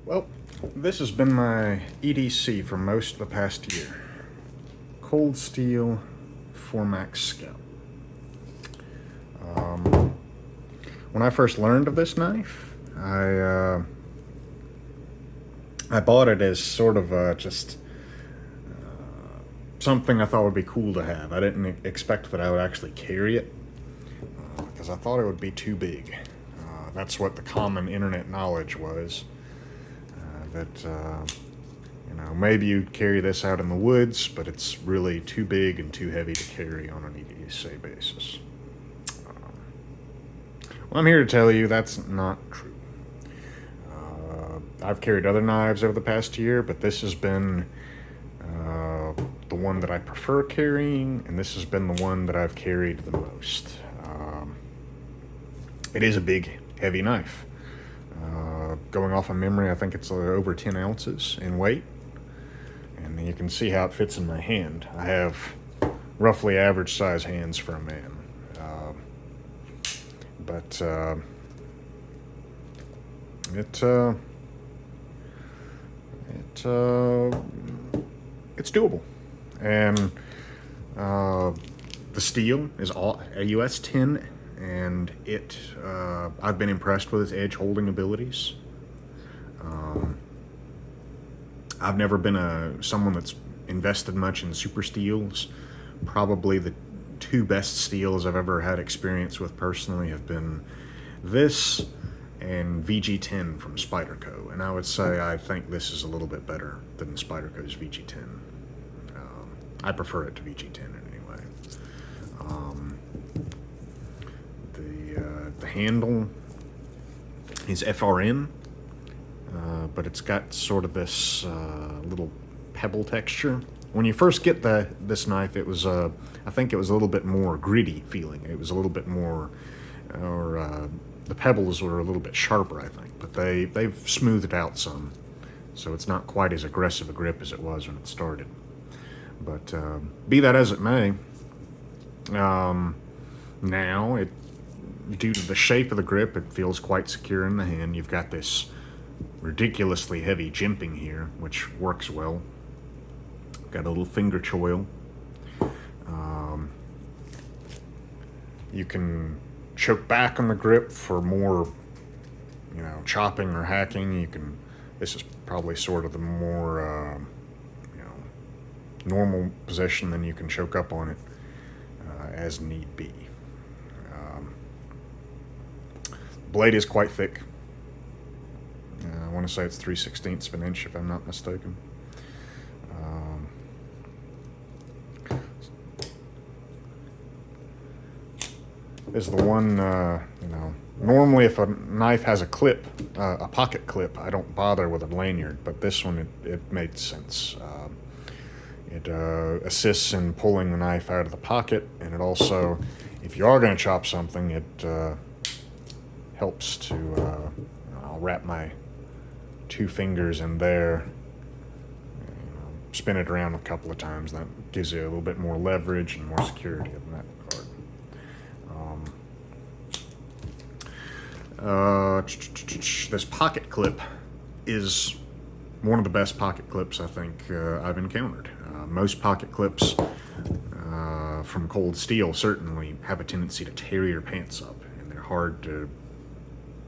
Well, this has been my EDC for most of the past year. Cold Steel 4MAX Scout. When I first learned of this knife, I bought it as sort of just something I thought would be cool to have. I didn't expect that I would actually carry it because I thought it would be too big. That's what the common internet knowledge was. Maybe you'd carry this out in the woods, but it's really too big and too heavy to carry on an EDC basis. Well, I'm here to tell you that's not true. I've carried other knives over the past year, but this has been the one that I prefer carrying, and this has been the one that I've carried the most. It is a big, heavy knife. Going off of memory, I think it's over 10 ounces in weight. And you can see how it fits in my hand. I have roughly average size hands for a man. It's doable. And the steel is all a US 10, and I've been impressed with its edge holding abilities. I've never been someone that's invested much in super steels. Probably the two best steels I've ever had experience with personally have been this and VG10 from Spyderco, and I would say I think this is a little bit better than Spyderco's VG10. I prefer it to VG10 anyway. The handle is FRN, but it's got sort of this little pebble texture. When you first get this knife, it was I think it was a little bit more gritty feeling. It was a little bit more, the pebbles were a little bit sharper, I think, but they've smoothed it out some, so it's not quite as aggressive a grip as it was when it started. But be that as it may, now due to the shape of the grip, it feels quite secure in the hand. You've got this ridiculously heavy jimping here, which works well. Got a little finger choil. You can choke back on the grip for more, chopping or hacking. This is probably sort of the more, normal position. Then you can choke up on it as need be. Blade is quite thick. I want to say it's 3/16 of an inch, if I'm not mistaken. Is the one, normally if a knife has a clip, a pocket clip, I don't bother with a lanyard, but this one, it made sense. It assists in pulling the knife out of the pocket, and it also, if you are going to chop something, it helps to, I'll wrap my two fingers in there, spin it around a couple of times. That gives you a little bit more leverage and more security in that regard. This pocket clip is one of the best pocket clips I think I've encountered. Most pocket clips from Cold Steel certainly have a tendency to tear your pants up, and they're hard to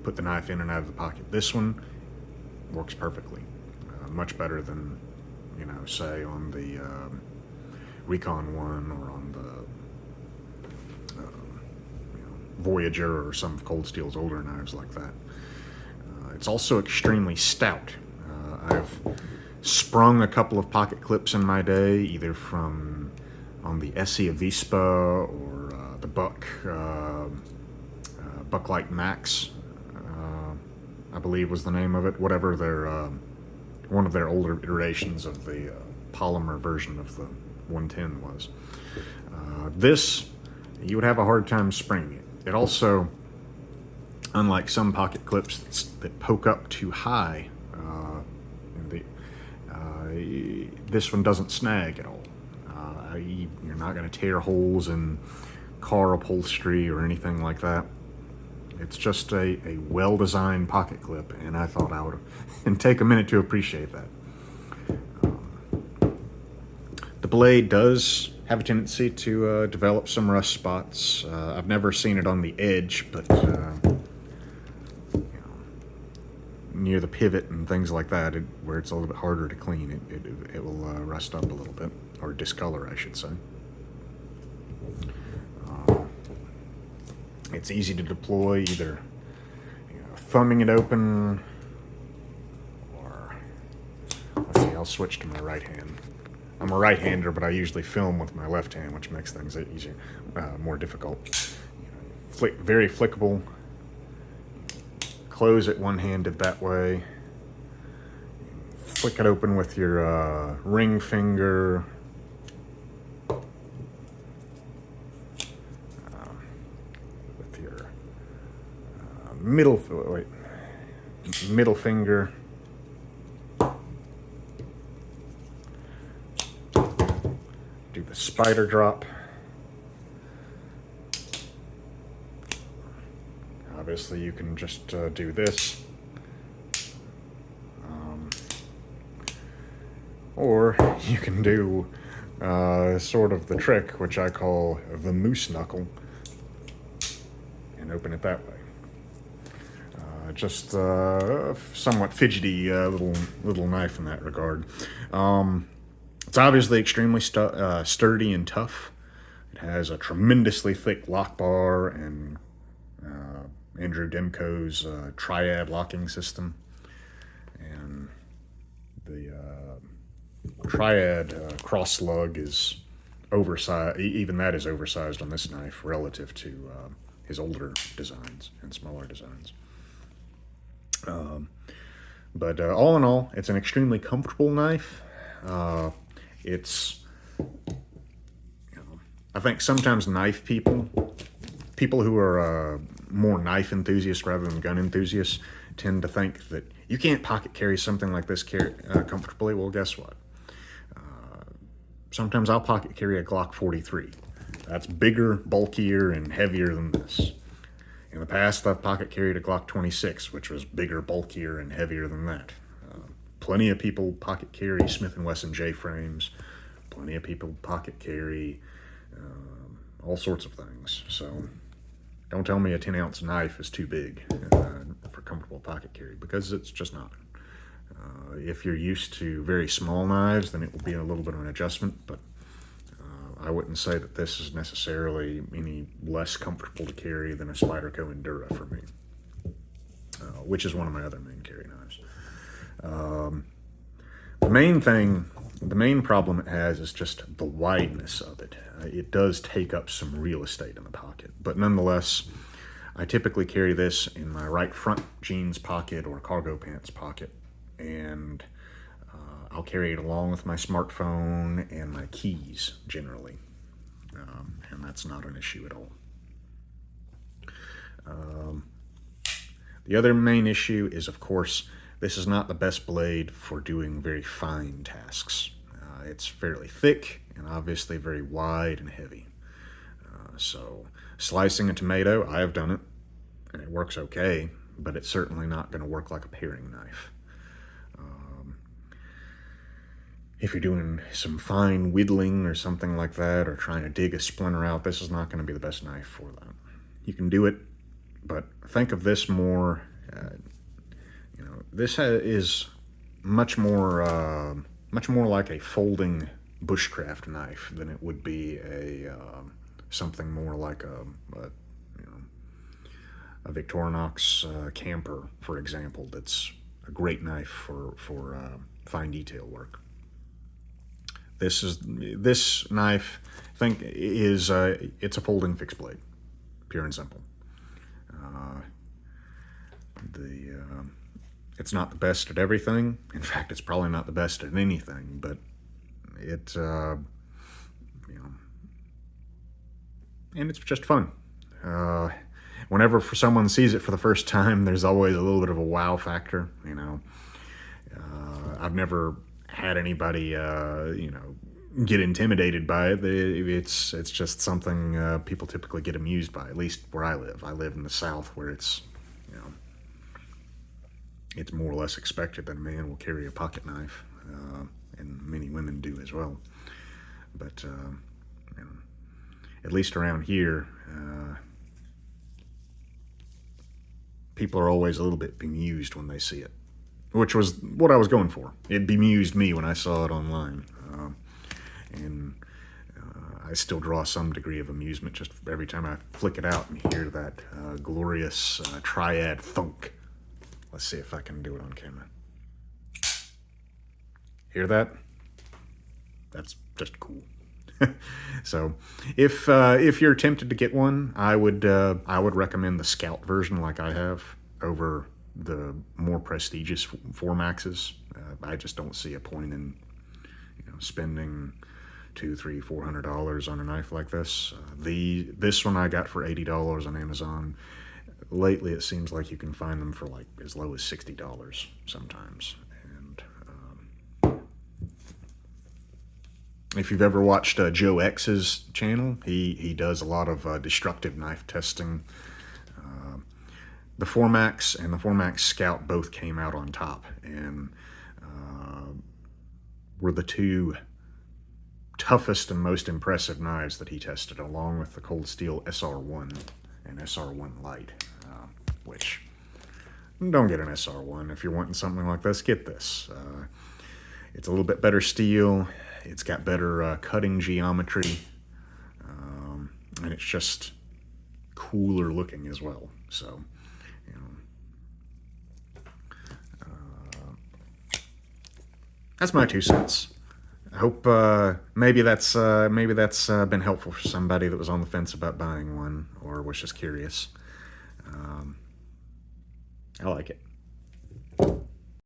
put the knife in and out of the pocket. This one works perfectly, much better than, say on the Recon one or on the Voyager or some of Cold Steel's older knives like that. It's also extremely stout. I've sprung a couple of pocket clips in my day, either from on the Essie Avispa or the Bucklite Max, I believe was the name of it. Whatever one of their older iterations of the polymer version of the 110 was. This, you would have a hard time springing it. It also, unlike some pocket clips that poke up too high, this one doesn't snag at all. You're not going to tear holes in car upholstery or anything like that. It's just a well-designed pocket clip, and I thought I would and take a minute to appreciate that. The blade does have a tendency to develop some rust spots. I've never seen it on the edge, but near the pivot and things like that, where it's a little bit harder to clean, it will rust up a little bit, or discolor, I should say. It's easy to deploy, either thumbing it open, or let's see, I'll switch to my right hand. I'm a right-hander, but I usually film with my left hand, which makes things easier, more difficult. Very flickable. Close it one-handed that way. Flick it open with your ring finger. With your middle finger. Do the spider drop. Obviously, you can just do this. Or you can do sort of the trick, which I call the moose knuckle, and open it that way. Just somewhat fidgety little knife in that regard. It's obviously extremely sturdy and tough. It has a tremendously thick lock bar and Andrew Demko's triad locking system. And the triad cross slug is oversized. Even that is oversized on this knife relative to his older designs and smaller designs. But all in all, it's an extremely comfortable knife. It's, I think sometimes knife people who are more knife enthusiasts rather than gun enthusiasts, tend to think that you can't pocket carry something like this comfortably. Well, guess what? Sometimes I'll pocket carry a Glock 43. That's bigger, bulkier, and heavier than this. In the past, I've pocket carried a Glock 26, which was bigger, bulkier, and heavier than that. Plenty of people pocket carry Smith & Wesson J-frames. Plenty of people pocket carry all sorts of things. So don't tell me a 10-ounce knife is too big for comfortable pocket carry, because it's just not. If you're used to very small knives, then it will be a little bit of an adjustment, but I wouldn't say that this is necessarily any less comfortable to carry than a Spyderco Endura for me, which is one of my other main carry knives. The main problem it has is just the wideness of it. It does take up some real estate in the pocket, but nonetheless, I typically carry this in my right front jeans pocket or cargo pants pocket, and I'll carry it along with my smartphone and my keys generally, and that's not an issue at all. The other main issue is, of course, this is not the best blade for doing very fine tasks. It's fairly thick and obviously very wide and heavy. So slicing a tomato, I have done it, and it works okay, but it's certainly not going to work like a paring knife. If you're doing some fine whittling or something like that, or trying to dig a splinter out, this is not going to be the best knife for that. You can do it, but think of this more, this is much more like a folding bushcraft knife than it would be something more like a Victorinox camper, for example. That's a great knife for fine detail work. This knife, I think, is it's a folding fixed blade, pure and simple. It's not the best at everything. In fact, it's probably not the best at anything, but it, and it's just fun. Whenever someone sees it for the first time, there's always a little bit of a wow factor, I've never had anybody, get intimidated by it. It's just something people typically get amused by. At least where I live. I live in the South, where it's, you know, it's more or less expected that a man will carry a pocket knife, and many women do as well. But you know, at least around here, people are always a little bit bemused when they see it, which was what I was going for. It bemused me when I saw it online. And I still draw some degree of amusement just every time I flick it out and hear that glorious triad thunk. Let's see if I can do it on camera. Hear that? That's just cool. So, if you're tempted to get one, I would recommend the Scout version, like I have, over the more prestigious 4Maxes. I just don't see a point in, you know, spending $200, $300, $400 on a knife like this. This one I got for $80 on Amazon. Lately, it seems like you can find them for like as low as $60 sometimes. And if you've ever watched Joe X's channel, he does a lot of destructive knife testing. The 4Max and the 4Max Scout both came out on top, and were the two toughest and most impressive knives that he tested, along with the Cold Steel SR1 and SR1 Lite, which, don't get an SR1. If you're wanting something like this, get this. It's a little bit better steel, it's got better cutting geometry, and it's just cooler looking as well. So, you know, that's my 2 cents. I hope maybe that's been helpful for somebody that was on the fence about buying one or was just curious. I like it.